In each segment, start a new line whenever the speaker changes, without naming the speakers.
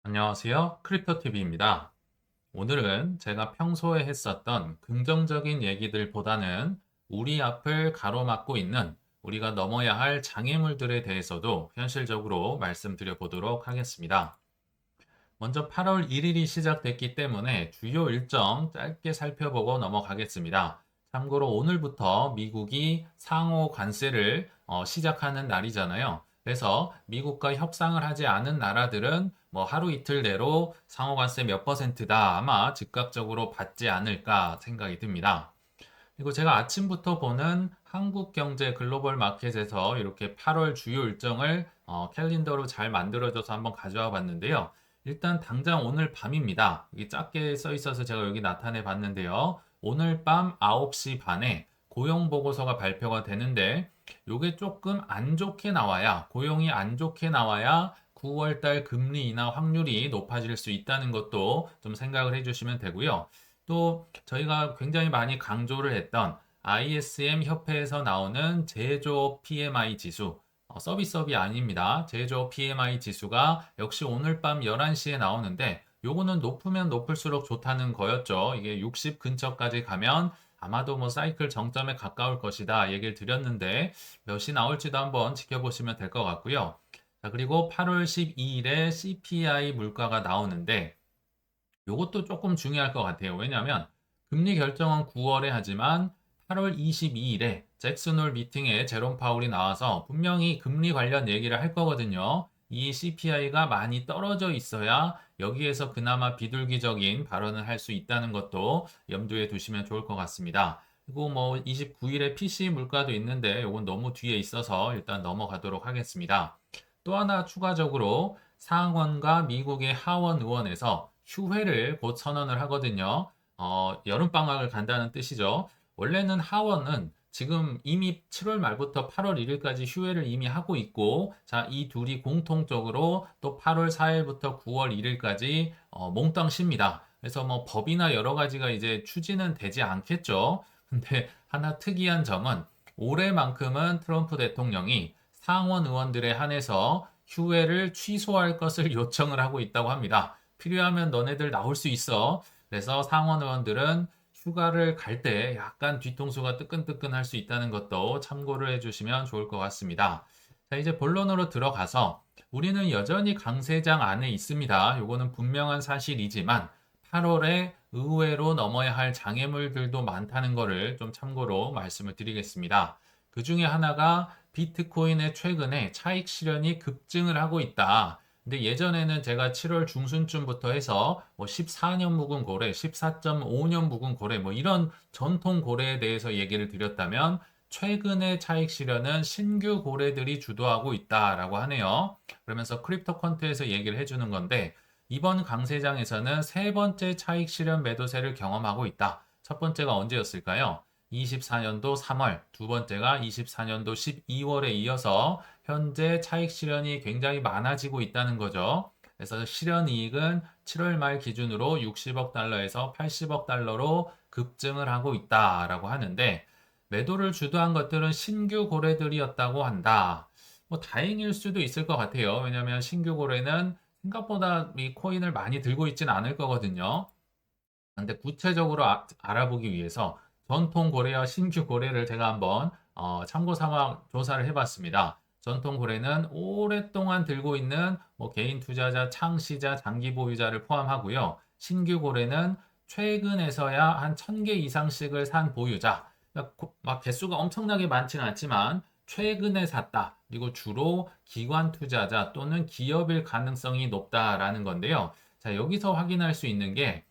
안녕하세요. 크립토TV입니다. 오늘은 제가 평소에 했었던 긍정적인 얘기들보다는 우리 앞을 가로막고 있는 우리가 넘어야 할 장애물들에 대해서도 현실적으로 말씀드려 보도록 하겠습니다. 먼저 8월 1일이 시작됐기 때문에 주요 일정 짧게 살펴보고 넘어가겠습니다. 참고로 오늘부터 미국이 상호 관세를 시작하는 날이잖아요. 그래서 미국과 협상을 하지 않은 나라들은 뭐 하루 이틀 내로 상호 관세 몇 퍼센트다 아마 즉각적으로 받지 않을까 생각이 듭니다. 그리고 제가 아침부터 보는 한국경제 글로벌 마켓에서 이렇게 8월 주요 일정을 캘린더로 잘 만들어줘서 한번 가져와 봤는데요. 일단 당장 오늘 밤입니다. 이게 작게 써 있어서 제가 여기 나타내 봤는데요. 오늘 밤 9시 반에 고용 보고서가 발표가 되는데 이게 조금 안 좋게 나와야 고용이 안 좋게 나와야 9월 달 금리 인하 확률이 높아질 수 있다는 것도 좀 생각을 해주시면 되고요. 또 저희가 굉장히 많이 강조를 했던 ISM 협회에서 나오는 제조업 PMI 지수, 서비스업이 아닙니다. 제조업 PMI 지수가 역시 오늘 밤 11시에 나오는데 요거는 높으면 높을수록 좋다는 거였죠. 이게 60 근처까지 가면 아마도 뭐 사이클 정점에 가까울 것이다 얘기를 드렸는데 몇이 나올지도 한번 지켜보시면 될 것 같고요. 자, 그리고 8월 12일에 CPI 물가가 나오는데 이것도 조금 중요할 것 같아요. 왜냐하면 금리 결정은 9월에 하지만 8월 22일에 잭슨홀 미팅에 제롬 파울이 나와서 분명히 금리 관련 얘기를 할 거거든요. 이 CPI가 많이 떨어져 있어야 여기에서 그나마 비둘기적인 발언을 할 수 있다는 것도 염두에 두시면 좋을 것 같습니다. 그리고 뭐 29일에 PC 물가도 있는데 이건 너무 뒤에 있어서 일단 넘어가도록 하겠습니다. 또 하나 추가적으로 상원과 미국의 하원 의원에서 휴회를 곧 선언을 하거든요. 여름방학을 간다는 뜻이죠. 원래는 하원은 지금 이미 7월 말부터 8월 1일까지 휴회를 이미 하고 있고, 자, 이 둘이 공통적으로 또 8월 4일부터 9월 1일까지 몽땅 쉽니다. 그래서 뭐 법이나 여러 가지가 이제 추진은 되지 않겠죠. 근데 하나 특이한 점은 올해만큼은 트럼프 대통령이 상원 의원들에 한해서 휴회를 취소할 것을 요청을 하고 있다고 합니다. 필요하면 너네들 나올 수 있어. 그래서 상원 의원들은 휴가를 갈 때 약간 뒤통수가 뜨끈뜨끈할 수 있다는 것도 참고를 해주시면 좋을 것 같습니다. 자, 이제 본론으로 들어가서 우리는 여전히 강세장 안에 있습니다. 요거는 분명한 사실이지만 8월에 의외로 넘어야 할 장애물들도 많다는 것을 좀 참고로 말씀을 드리겠습니다. 그 중에 하나가 비트코인의 최근에 차익 실현이 급증을 하고 있다. 근데 예전에는 제가 7월 중순쯤부터 해서 뭐 14년 묵은 고래, 14.5년 묵은 고래 뭐 이런 전통 고래에 대해서 얘기를 드렸다면 최근의 차익 실현은 신규 고래들이 주도하고 있다라고 하네요. 그러면서 크립토 퀀트에서 얘기를 해주는 건데 이번 강세장에서는 세 번째 차익 실현 매도세를 경험하고 있다. 첫 번째가 언제였을까요? 24년도 3월, 두 번째가 24년도 12월에 이어서 현재 차익 실현이 굉장히 많아지고 있다는 거죠. 그래서 실현 이익은 7월 말 기준으로 60억 달러에서 80억 달러로 급증을 하고 있다라고 하는데 매도를 주도한 것들은 신규 고래들이었다고 한다. 뭐 다행일 수도 있을 것 같아요. 왜냐하면 신규 고래는 생각보다 이 코인을 많이 들고 있지는 않을 거거든요. 근데 구체적으로 알아보기 위해서 전통 고래와 신규 고래를 제가 한번 참고 삼아 조사를 해봤습니다. 전통 고래는 오랫동안 들고 있는 뭐 개인 투자자, 창시자, 장기 보유자를 포함하고요. 신규 고래는 최근에서야 한 1000개 이상씩을 산 보유자. 그러니까 막 개수가 엄청나게 많지는 않지만 최근에 샀다. 그리고 주로 기관 투자자 또는 기업일 가능성이 높다라는 건데요. 자, 여기서 확인할 수 있는 게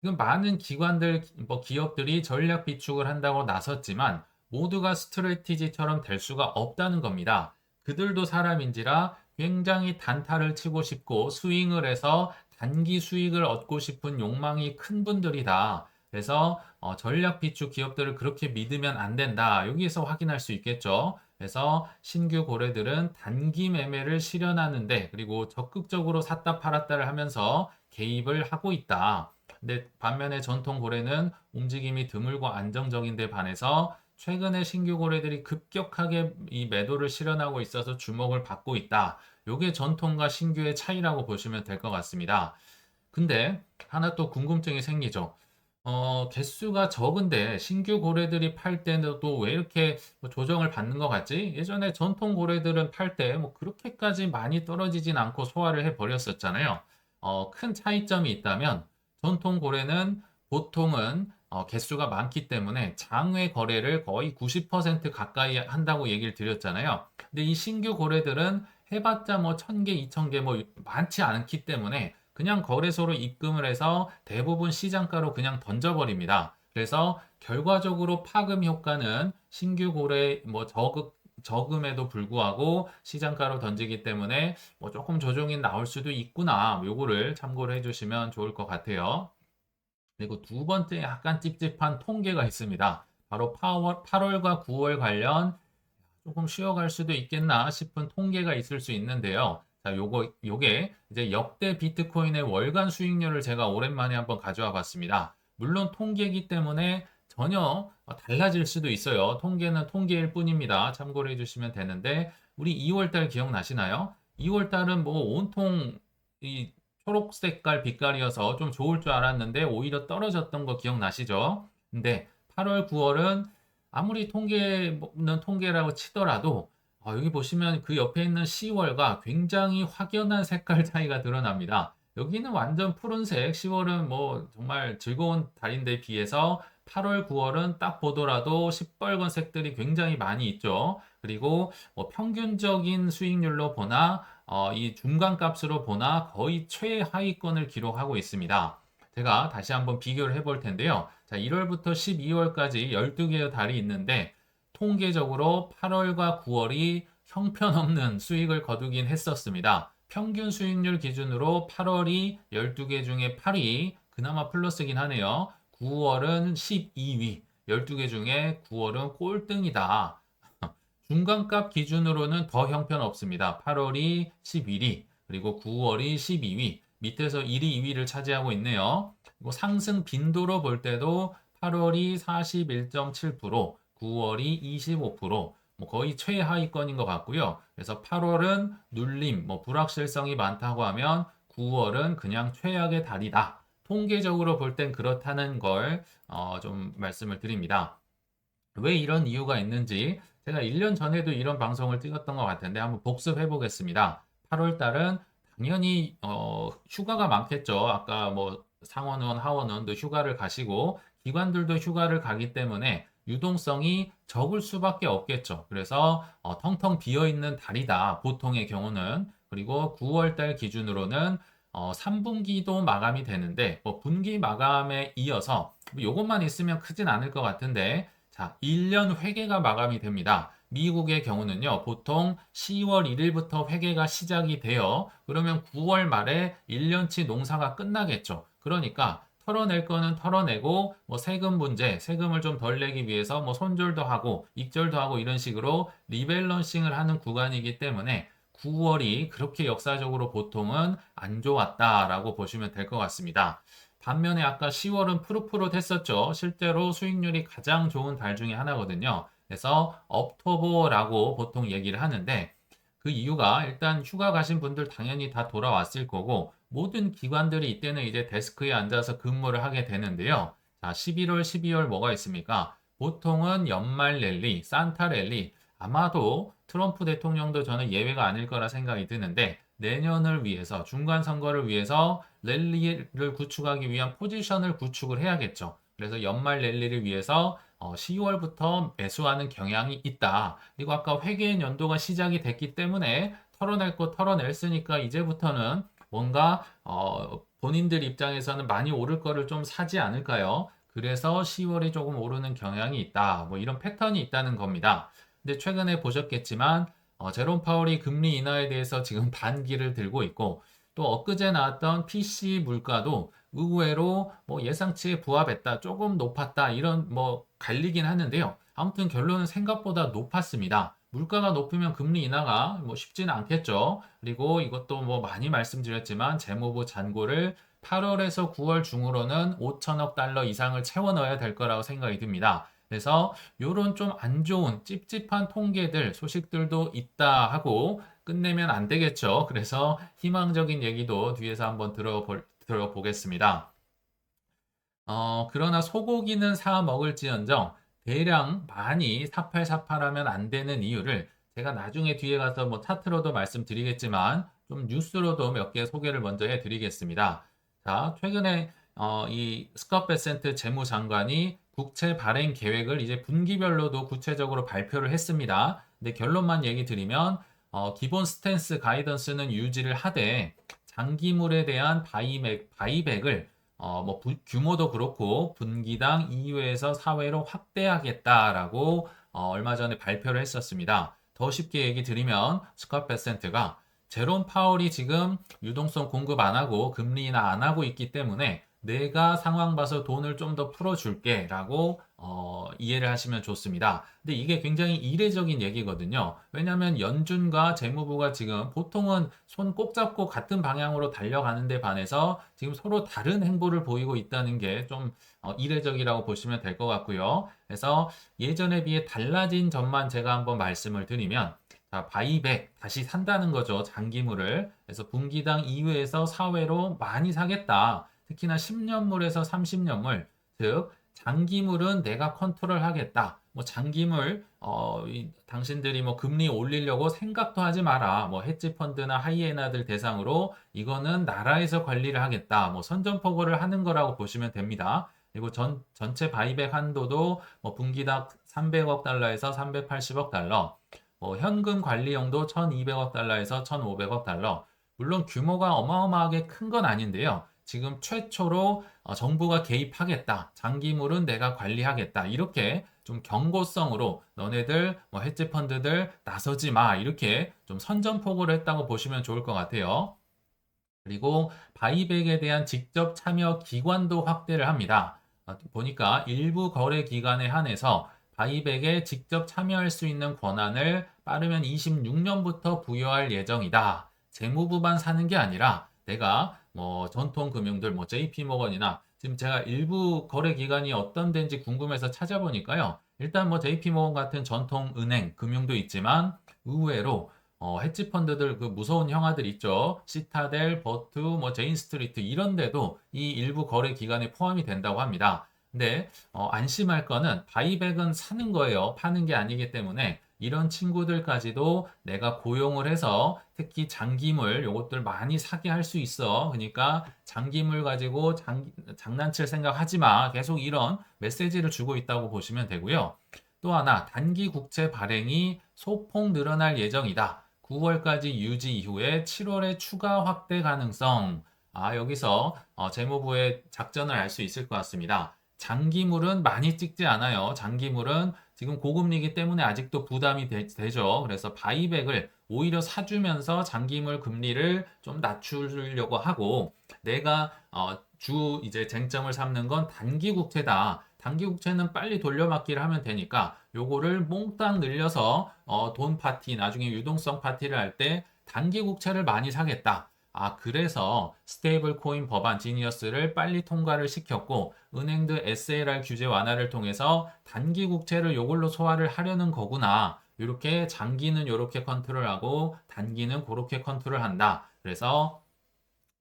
지금 많은 기관들, 뭐 기업들이 전략 비축을 한다고 나섰지만 모두가 스트래티지처럼 될 수가 없다는 겁니다. 그들도 사람인지라 굉장히 단타를 치고 싶고 스윙을 해서 단기 수익을 얻고 싶은 욕망이 큰 분들이다. 그래서 전략 비축 기업들을 그렇게 믿으면 안 된다. 여기에서 확인할 수 있겠죠. 그래서 신규 고래들은 단기 매매를 실현하는데 그리고 적극적으로 샀다 팔았다를 하면서 개입을 하고 있다. 근데 반면에 전통 고래는 움직임이 드물고 안정적인 데 반해서 최근에 신규 고래들이 급격하게 이 매도를 실현하고 있어서 주목을 받고 있다. 요게 전통과 신규의 차이라고 보시면 될 것 같습니다. 근데 하나 또 궁금증이 생기죠. 개수가 적은데 신규 고래들이 팔 때는 또 왜 이렇게 뭐 조정을 받는 것 같지? 예전에 전통 고래들은 팔 때 뭐 그렇게까지 많이 떨어지진 않고 소화를 해 버렸었잖아요. 큰 차이점이 있다면 전통 고래는 보통은 개수가 많기 때문에 장외 거래를 거의 90% 가까이 한다고 얘기를 드렸잖아요. 근데 이 신규 고래들은 해봤자 뭐 1000개, 2000개 뭐 많지 않기 때문에 그냥 거래소로 입금을 해서 대부분 시장가로 그냥 던져버립니다. 그래서 결과적으로 파급 효과는 신규 고래 뭐 저금에도 불구하고 시장가로 던지기 때문에 뭐 조금 조정이 나올 수도 있구나. 요거를 참고를 해주시면 좋을 것 같아요. 그리고 두 번째 약간 찝찝한 통계가 있습니다. 바로 8월과 9월 관련 조금 쉬어갈 수도 있겠나 싶은 통계가 있을 수 있는데요. 자, 요게 이제 역대 비트코인의 월간 수익률을 제가 오랜만에 한번 가져와 봤습니다. 물론 통계이기 때문에 전혀 달라질 수도 있어요. 통계는 통계일 뿐입니다. 참고를 해주시면 되는데, 우리 2월달 기억나시나요? 2월달은 뭐 온통 이 초록 색깔 빛깔이어서 좀 좋을 줄 알았는데 오히려 떨어졌던 거 기억나시죠? 근데 8월, 9월은 아무리 통계는 통계라고 치더라도 여기 보시면 그 옆에 있는 10월과 굉장히 확연한 색깔 차이가 드러납니다. 여기는 완전 푸른색, 10월은 뭐 정말 즐거운 달인데 비해서 8월, 9월은 딱 보더라도 시뻘건 색들이 굉장히 많이 있죠. 그리고 뭐 평균적인 수익률로 보나 이 중간 값으로 보나 거의 최하위권을 기록하고 있습니다. 제가 다시 한번 비교를 해볼 텐데요. 자, 1월부터 12월까지 12개의 달이 있는데 통계적으로 8월과 9월이 형편없는 수익을 거두긴 했었습니다. 평균 수익률 기준으로 8월이 12개 중에 8위, 그나마 플러스긴 하네요. 9월은 12위, 12개 중에 9월은 꼴등이다. 중간값 기준으로는 더 형편없습니다. 8월이 11위, 그리고 9월이 12위, 밑에서 1위, 2위를 차지하고 있네요. 그리고 상승 빈도로 볼 때도 8월이 41.7%, 9월이 25%, 뭐 거의 최하위권인 것 같고요. 그래서 8월은 눌림, 뭐 불확실성이 많다고 하면 9월은 그냥 최악의 달이다. 통계적으로 볼 땐 그렇다는 걸 좀 말씀을 드립니다. 왜 이런 이유가 있는지 제가 1년 전에도 이런 방송을 찍었던 것 같은데 한번 복습해 보겠습니다. 8월 달은 당연히 휴가가 많겠죠. 아까 뭐 상원의원, 하원의원도 휴가를 가시고 기관들도 휴가를 가기 때문에 유동성이 적을 수밖에 없겠죠. 그래서 텅텅 비어 있는 달이다. 보통의 경우는. 그리고 9월 달 기준으로는 3분기도 마감이 되는데 뭐 분기 마감에 이어서 뭐 요것만 있으면 크진 않을 것 같은데 자, 1년 회계가 마감이 됩니다. 미국의 경우는요, 보통 10월 1일부터 회계가 시작이 돼요. 그러면 9월 말에 1년치 농사가 끝나겠죠. 그러니까 털어낼 거는 털어내고, 뭐 세금 문제, 세금을 좀 덜 내기 위해서 뭐 손절도 하고, 익절도 하고 이런 식으로 리밸런싱을 하는 구간이기 때문에 9월이 그렇게 역사적으로 보통은 안 좋았다라고 보시면 될 것 같습니다. 반면에 아까 10월은 푸릇푸릇했었죠. 실제로 수익률이 가장 좋은 달 중에 하나거든요. 그래서 업토버라고 보통 얘기를 하는데 그 이유가 일단 휴가 가신 분들 당연히 다 돌아왔을 거고 모든 기관들이 이때는 이제 데스크에 앉아서 근무를 하게 되는데요. 자, 11월, 12월 뭐가 있습니까? 보통은 연말 랠리, 산타 랠리, 아마도 트럼프 대통령도 저는 예외가 아닐 거라 생각이 드는데 내년을 위해서 중간 선거를 위해서 랠리를 구축하기 위한 포지션을 구축을 해야겠죠. 그래서 연말 랠리를 위해서 10월부터 매수하는 경향이 있다. 그리고 아까 회계의 연도가 시작이 됐기 때문에 털어낼 거 털어냈으니까 이제부터는 뭔가 본인들 입장에서는 많이 오를 거를 좀 사지 않을까요? 그래서 10월이 조금 오르는 경향이 있다. 뭐 이런 패턴이 있다는 겁니다. 근데 최근에 보셨겠지만 제롬 파월이 금리 인하에 대해서 지금 반기를 들고 있고 또 엊그제 나왔던 PC 물가도 의외로 뭐 예상치에 부합했다, 조금 높았다 이런 뭐 갈리긴 하는데요. 아무튼 결론은 생각보다 높았습니다. 물가가 높으면 금리 인하가 뭐 쉽지는 않겠죠. 그리고 이것도 뭐 많이 말씀드렸지만 재무부 잔고를 8월에서 9월 중으로는 5천억 달러 이상을 채워 넣어야 될 거라고 생각이 듭니다. 그래서 요런 좀 안 좋은 찝찝한 통계들, 소식들도 있다 하고 끝내면 안 되겠죠. 그래서 희망적인 얘기도 뒤에서 한번 들어보겠습니다. 그러나 소고기는 사 먹을지언정 대량 많이 사팔사팔하면 안 되는 이유를 제가 나중에 뒤에 가서 뭐 차트로도 말씀드리겠지만 좀 뉴스로도 몇 개 소개를 먼저 해드리겠습니다. 자, 최근에 이 스캇 베센트 재무장관이 국채 발행 계획을 이제 분기별로도 구체적으로 발표를 했습니다. 근데 결론만 얘기 드리면 기본 스탠스 가이던스는 유지를 하되 장기물에 대한 바이백을 뭐 규모도 그렇고 분기당 2회에서 4회로 확대하겠다라고 얼마 전에 발표를 했었습니다. 더 쉽게 얘기 드리면 스캇 베센트가 제롬 파월이 지금 유동성 공급 안 하고 금리 인하 안 하고 있기 때문에 내가 상황 봐서 돈을 좀 더 풀어줄게 라고 이해를 하시면 좋습니다. 근데 이게 굉장히 이례적인 얘기거든요. 왜냐하면 연준과 재무부가 지금 보통은 손 꼭 잡고 같은 방향으로 달려가는 데 반해서 지금 서로 다른 행보를 보이고 있다는 게 좀 이례적이라고 보시면 될 것 같고요. 그래서 예전에 비해 달라진 점만 제가 한번 말씀을 드리면 자, 바이백 다시 산다는 거죠. 장기물을. 그래서 분기당 2회에서 4회로 많이 사겠다. 특히나 10년물에서 30년물, 즉 장기물은 내가 컨트롤하겠다. 뭐 장기물 당신들이 뭐 금리 올리려고 생각도 하지 마라. 뭐 헤지 펀드나 하이에나들 대상으로 이거는 나라에서 관리를 하겠다. 뭐 선전포고를 하는 거라고 보시면 됩니다. 그리고 전체 바이백 한도도 뭐 분기당 300억 달러에서 380억 달러, 뭐 현금 관리용도 1,200억 달러에서 1,500억 달러. 물론 규모가 어마어마하게 큰 건 아닌데요. 지금 최초로 정부가 개입하겠다. 장기물은 내가 관리하겠다. 이렇게 좀 경고성으로 너네들 뭐 헤지 펀드들 나서지 마. 이렇게 좀 선전포고를 했다고 보시면 좋을 것 같아요. 그리고 바이백에 대한 직접 참여 기관도 확대를 합니다. 보니까 일부 거래 기간에 한해서 바이백에 직접 참여할 수 있는 권한을 빠르면 26년부터 부여할 예정이다. 재무부만 사는 게 아니라 내가 뭐 전통 금융들 뭐 JP모건이나 지금 제가 일부 거래 기관이 어떤 데인지 궁금해서 찾아보니까요. 일단 뭐 JP모건 같은 전통 은행 금융도 있지만 의외로 헤지 펀드들 그 무서운 형아들 있죠. 시타델, 버투, 뭐 제인 스트리트 이런 데도 이 일부 거래 기간에 포함이 된다고 합니다. 근데 안심할 거는 바이백은 사는 거예요. 파는 게 아니기 때문에 이런 친구들까지도 내가 고용을 해서 특히 장기물 요것들 많이 사게 할 수 있어. 그러니까 장기물 가지고 장난칠 생각 하지 마. 계속 이런 메시지를 주고 있다고 보시면 되고요. 또 하나 단기 국채 발행이 소폭 늘어날 예정이다. 9월까지 유지 이후에 7월에 추가 확대 가능성. 여기서 재무부의 작전을 알 수 있을 것 같습니다. 장기물은 많이 찍지 않아요. 장기물은 지금 고금리이기 때문에 아직도 부담이 되죠. 그래서 바이백을 오히려 사주면서 장기물 금리를 좀 낮추려고 하고 내가 주 이제 쟁점을 삼는 건 단기 국채다. 단기 국채는 빨리 돌려막기를 하면 되니까 요거를 몽땅 늘려서 돈 파티 나중에 유동성 파티를 할 때 단기 국채를 많이 사겠다. 그래서 스테이블 코인 법안 지니어스를 빨리 통과를 시켰고 은행들 SLR 규제 완화를 통해서 단기 국채를 요걸로 소화를 하려는 거구나. 이렇게 장기는 이렇게 컨트롤하고 단기는 그렇게 컨트롤한다. 그래서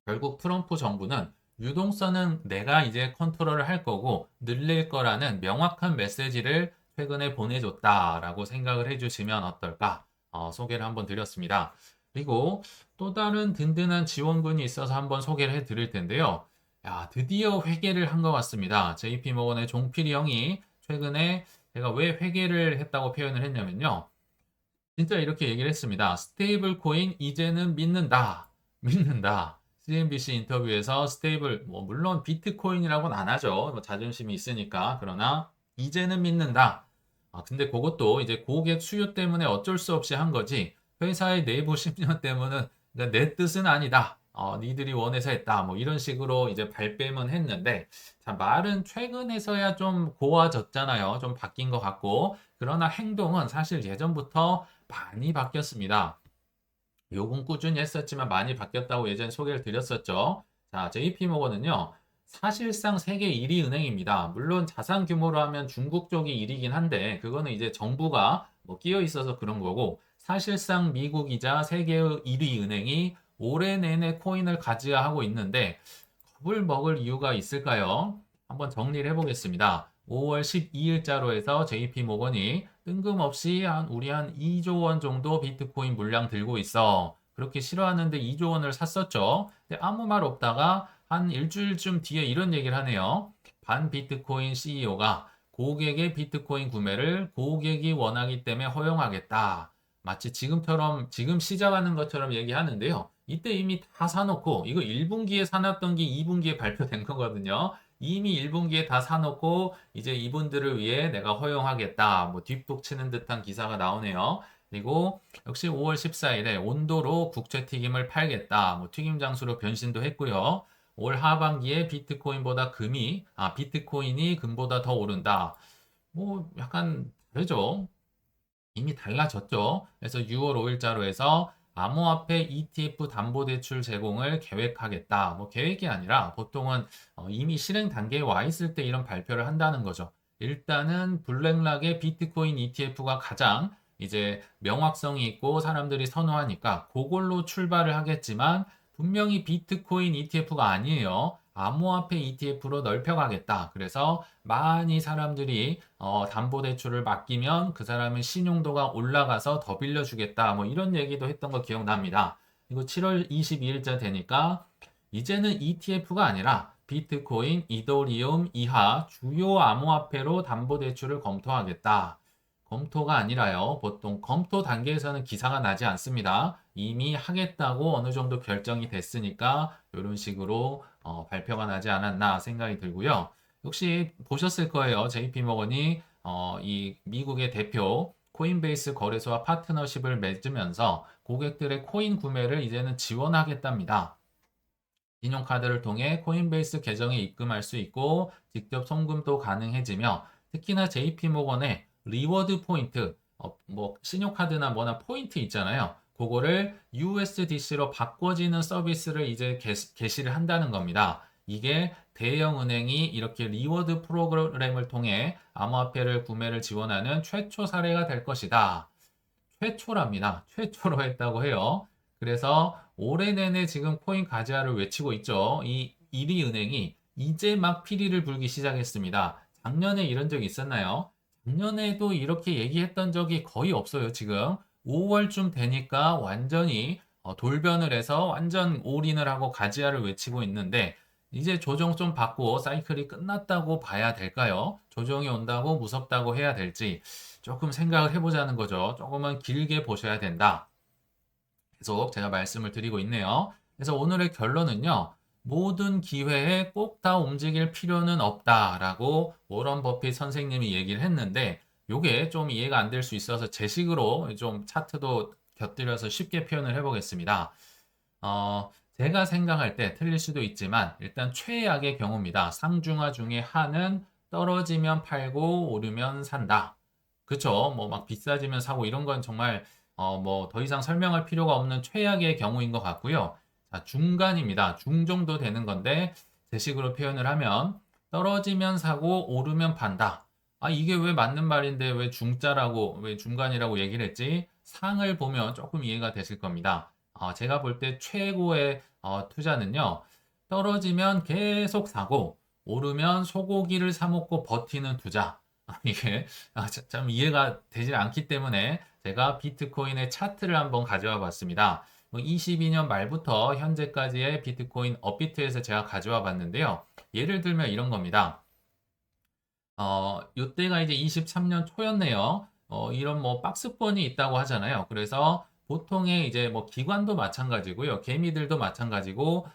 결국 트럼프 정부는 유동성은 내가 이제 컨트롤을 할 거고 늘릴 거라는 명확한 메시지를 최근에 보내줬다라고 생각을 해주시면 어떨까? 소개를 한번 드렸습니다. 그리고 또 다른 든든한 지원군이 있어서 한번 소개를 해드릴 텐데요. 야, 드디어 회개를 한 것 같습니다. JP모건의 종필이 형이 최근에 제가 왜 회개를 했다고 표현을 했냐면요. 진짜 이렇게 얘기를 했습니다. 스테이블 코인 이제는 믿는다. 믿는다. CNBC 인터뷰에서 스테이블, 뭐 물론 비트코인이라고는 안 하죠. 뭐 자존심이 있으니까. 그러나 이제는 믿는다. 근데 그것도 이제 고객 수요 때문에 어쩔 수 없이 한 거지. 회사의 내부 심리 때문은 그러니까 내 뜻은 아니다. 니들이 원해서 했다. 뭐 이런 식으로 이제 발뺌은 했는데, 자, 말은 최근에서야 좀 고와졌잖아요. 좀 바뀐 것 같고. 그러나 행동은 사실 예전부터 많이 바뀌었습니다. 요건 꾸준히 했었지만 많이 바뀌었다고 예전에 소개를 드렸었죠. 자, JP모건은요. 사실상 세계 1위 은행입니다. 물론 자산 규모로 하면 중국 쪽이 1위긴 한데 그거는 이제 정부가 뭐 끼어 있어서 그런 거고 사실상 미국이자 세계의 1위 은행이 올해 내내 코인을 가져야 하고 있는데 겁을 먹을 이유가 있을까요? 한번 정리를 해보겠습니다. 5월 12일자로 해서 JP 모건이 뜬금없이 우리 한 2조 원 정도 비트코인 물량 들고 있어. 그렇게 싫어하는데 2조 원을 샀었죠. 근데 아무 말 없다가 한 일주일쯤 뒤에 이런 얘기를 하네요. 반 비트코인 CEO가 고객의 비트코인 구매를 고객이 원하기 때문에 허용하겠다. 마치 지금처럼 지금 시작하는 것처럼 얘기하는데요. 이때 이미 다 사놓고 이거 1분기에 사놨던 게 2분기에 발표된 거거든요. 이미 1분기에 다 사놓고 이제 이분들을 위해 내가 허용하겠다. 뭐 뒷북 치는 듯한 기사가 나오네요. 그리고 역시 5월 14일에 온도로 국채 튀김을 팔겠다. 뭐 튀김 장수로 변신도 했고요. 올 하반기에 비트코인이 금보다 더 오른다. 뭐 약간 다르죠. 이미 달라졌죠. 그래서 6월 5일자로 해서 암호화폐 ETF 담보대출 제공을 계획하겠다. 뭐 계획이 아니라 보통은 이미 실행 단계에 와 있을 때 이런 발표를 한다는 거죠. 일단은 블랙락의 비트코인 ETF가 가장 이제 명확성이 있고 사람들이 선호하니까 그걸로 출발을 하겠지만 분명히 비트코인 ETF가 아니에요. 암호화폐 ETF로 넓혀가겠다. 그래서 많이 사람들이 담보대출을 맡기면 그 사람의 신용도가 올라가서 더 빌려주겠다. 뭐 이런 얘기도 했던 거 기억납니다. 그리고 7월 22일자 되니까 이제는 ETF가 아니라 비트코인, 이더리움 이하 주요 암호화폐로 담보대출을 검토하겠다. 검토가 아니라요. 보통 검토 단계에서는 기사가 나지 않습니다. 이미 하겠다고 어느 정도 결정이 됐으니까 이런 식으로 발표가 나지 않았나 생각이 들고요. 혹시 보셨을 거예요. JP모건이 이 미국의 대표 코인베이스 거래소와 파트너십을 맺으면서 고객들의 코인 구매를 이제는 지원하겠답니다. 신용카드를 통해 코인베이스 계정에 입금할 수 있고 직접 송금도 가능해지며 특히나 JP모건의 리워드 포인트, 뭐 신용카드나 뭐나 포인트 있잖아요. 그거를 USDC로 바꿔지는 서비스를 이제 게시를 한다는 겁니다. 이게 대형 은행이 이렇게 리워드 프로그램을 통해 암호화폐를 구매를 지원하는 최초 사례가 될 것이다. 최초랍니다. 최초로 했다고 해요. 그래서 올해 내내 지금 코인 가즈아를 외치고 있죠. 이 1위 은행이 이제 막 피리를 불기 시작했습니다. 작년에 이런 적이 있었나요? 작년에도 이렇게 얘기했던 적이 거의 없어요, 지금. 5월쯤 되니까 완전히 돌변을 해서 완전 올인을 하고 가지아를 외치고 있는데 이제 조정 좀 받고 사이클이 끝났다고 봐야 될까요? 조정이 온다고 무섭다고 해야 될지 조금 생각을 해보자는 거죠. 조금은 길게 보셔야 된다. 계속 제가 말씀을 드리고 있네요. 그래서 오늘의 결론은요. 모든 기회에 꼭 다 움직일 필요는 없다라고 워런 버핏 선생님이 얘기를 했는데 이게 좀 이해가 안 될 수 있어서 제 식으로 좀 차트도 곁들여서 쉽게 표현을 해보겠습니다. 제가 생각할 때 틀릴 수도 있지만 일단 최악의 경우입니다. 상중하 중에 하는 떨어지면 팔고 오르면 산다. 그쵸? 뭐 막 비싸지면 사고 이런 건 정말 뭐 더 이상 설명할 필요가 없는 최악의 경우인 것 같고요. 자, 중간입니다. 중 정도 되는 건데 제 식으로 표현을 하면 떨어지면 사고 오르면 판다. 아, 이게 왜 맞는 말인데 왜 중자라고 왜 중간이라고 얘기를 했지? 상을 보면 조금 이해가 되실 겁니다. 제가 볼 때 최고의 투자는요. 떨어지면 계속 사고 오르면 소고기를 사 먹고 버티는 투자. 이게 참 이해가 되지 않기 때문에 제가 비트코인의 차트를 한번 가져와 봤습니다. 22년 말부터 현재까지의 비트코인 업비트에서 제가 가져와 봤는데요. 예를 들면 이런 겁니다. 이때가 이제 23년 초였네요. 이런 뭐 박스권이 있다고 하잖아요. 그래서 보통의 이제 뭐 기관도 마찬가지고요. 개미들도 마찬가지고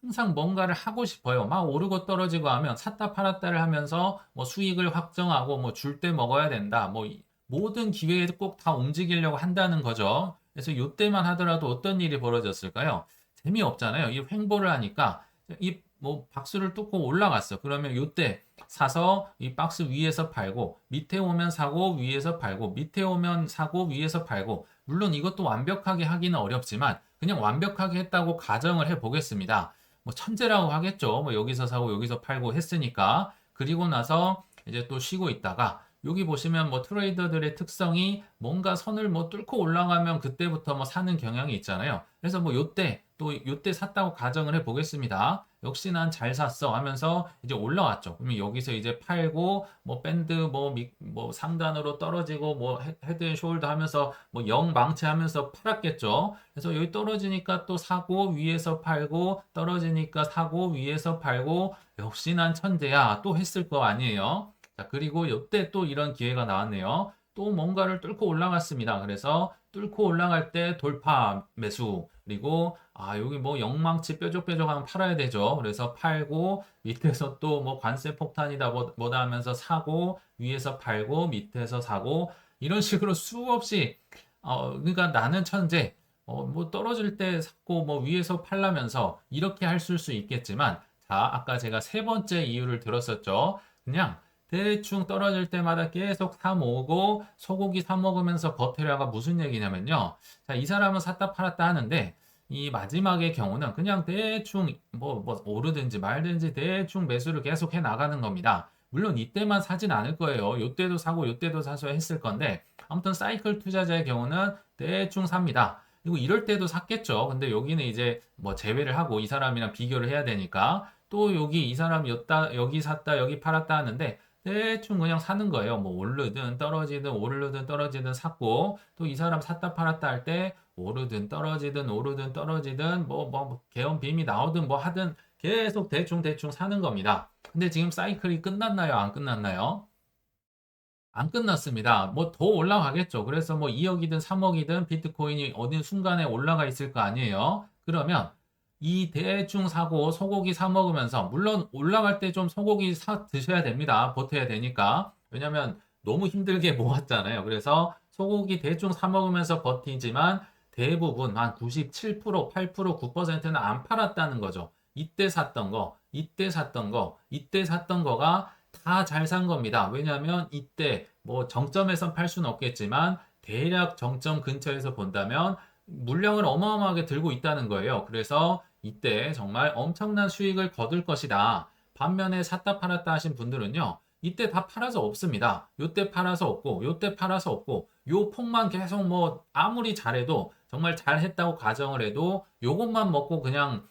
항상 뭔가를 하고 싶어요. 막 오르고 떨어지고 하면 샀다 팔았다를 하면서 뭐 수익을 확정하고 뭐 줄 때 먹어야 된다. 뭐 모든 기회에 꼭 다 움직이려고 한다는 거죠. 그래서 이때만 하더라도 어떤 일이 벌어졌을까요? 재미없잖아요. 이 횡보를 하니까 이 뭐 박스를 뚫고 올라갔어. 그러면 이때 사서 이 박스 위에서 팔고 밑에 오면 사고 위에서 팔고 밑에 오면 사고 위에서 팔고 물론 이것도 완벽하게 하기는 어렵지만 그냥 완벽하게 했다고 가정을 해 보겠습니다. 뭐 천재라고 하겠죠. 뭐 여기서 사고 여기서 팔고 했으니까. 그리고 나서 이제 또 쉬고 있다가 여기 보시면 뭐 트레이더들의 특성이 뭔가 선을 뭐 뚫고 올라가면 그때부터 뭐 사는 경향이 있잖아요. 그래서 뭐 요때 또 요때 샀다고 가정을 해 보겠습니다. 역시 난 잘 샀어 하면서 이제 올라왔죠. 그러면 여기서 이제 팔고 뭐 밴드 뭐 상단으로 떨어지고 뭐 헤드 앤 숄더 하면서 뭐 영 망치하면서 팔았겠죠. 그래서 여기 떨어지니까 또 사고 위에서 팔고 떨어지니까 사고 위에서 팔고 역시 난 천재야 또 했을 거 아니에요. 자, 그리고 이때 또 이런 기회가 나왔네요. 또 뭔가를 뚫고 올라갔습니다. 그래서 뚫고 올라갈 때 돌파 매수. 그리고 여기 뭐 영망치 뾰족뾰족하면 팔아야 되죠. 그래서 팔고 밑에서 또 뭐 관세 폭탄이다 뭐다 하면서 사고 위에서 팔고 밑에서 사고 이런 식으로 수없이 그러니까 나는 천재. 뭐 떨어질 때 샀고 뭐 위에서 팔라면서 이렇게 할 수 있겠지만 자, 아까 제가 세 번째 이유를 들었었죠. 그냥 대충 떨어질 때마다 계속 사 모으고 소고기 사 먹으면서 버텨라가 무슨 얘기냐면요. 자, 이 사람은 샀다 팔았다 하는데 이 마지막의 경우는 그냥 대충 뭐 오르든지 말든지 대충 매수를 계속 해 나가는 겁니다. 물론 이때만 사진 않을 거예요. 요때도 사고 요때도 사서 했을 건데 아무튼 사이클 투자자의 경우는 대충 삽니다. 그리고 이럴 때도 샀겠죠. 근데 여기는 이제 뭐 제외를 하고 이 사람이랑 비교를 해야 되니까 또 여기 이 사람이 여기 샀다 여기 팔았다 하는데 대충 그냥 사는 거예요. 뭐 오르든 떨어지든 오르든 떨어지든 샀고 또 이 사람 샀다 팔았다 할 때 오르든 떨어지든 뭐 개헌 빔이 나오든 뭐 하든 계속 대충 사는 겁니다. 근데 지금 사이클이 끝났나요? 안 끝났나요? 안 끝났습니다. 뭐 더 올라가겠죠. 그래서 뭐 2억이든 3억이든 비트코인이 어느 순간에 올라가 있을 거 아니에요. 그러면 이 대충 사고 소고기 사 먹으면서 물론 올라갈 때 좀 소고기 사 드셔야 됩니다. 버텨야 되니까. 왜냐면 너무 힘들게 모았잖아요. 그래서 소고기 대충 사 먹으면서 버티지만 대부분 한 97%, 8%, 9%는 안 팔았다는 거죠. 이때 샀던 거, 이때 샀던 거, 이때 샀던 거가 다 잘 산 겁니다. 왜냐하면 이때 뭐 정점에선 팔 수는 없겠지만 대략 정점 근처에서 본다면 물량을 어마어마하게 들고 있다는 거예요. 그래서 이때 정말 엄청난 수익을 거둘 것이다. 반면에 샀다 팔았다 하신 분들은요. 이때 다 팔아서 없습니다. 요때 팔아서 없고 요때 팔아서 없고 요 폭만 계속 뭐 아무리 잘해도 정말 잘했다고 가정을 해도 요것만 먹고 그냥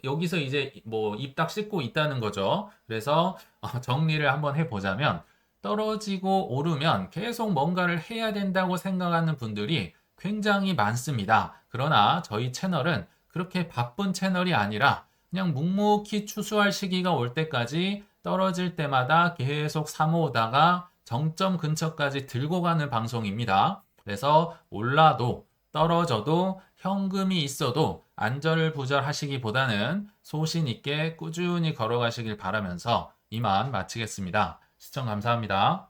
여기서 이제 뭐 입 딱 씻고 있다는 거죠. 그래서 정리를 한번 해보자면 떨어지고 오르면 계속 뭔가를 해야 된다고 생각하는 분들이 굉장히 많습니다. 그러나 저희 채널은 그렇게 바쁜 채널이 아니라 그냥 묵묵히 추수할 시기가 올 때까지 떨어질 때마다 계속 사모으다가 정점 근처까지 들고 가는 방송입니다. 그래서 올라도 떨어져도 현금이 있어도 안절부절하시기보다는 소신 있게 꾸준히 걸어가시길 바라면서 이만 마치겠습니다. 시청 감사합니다.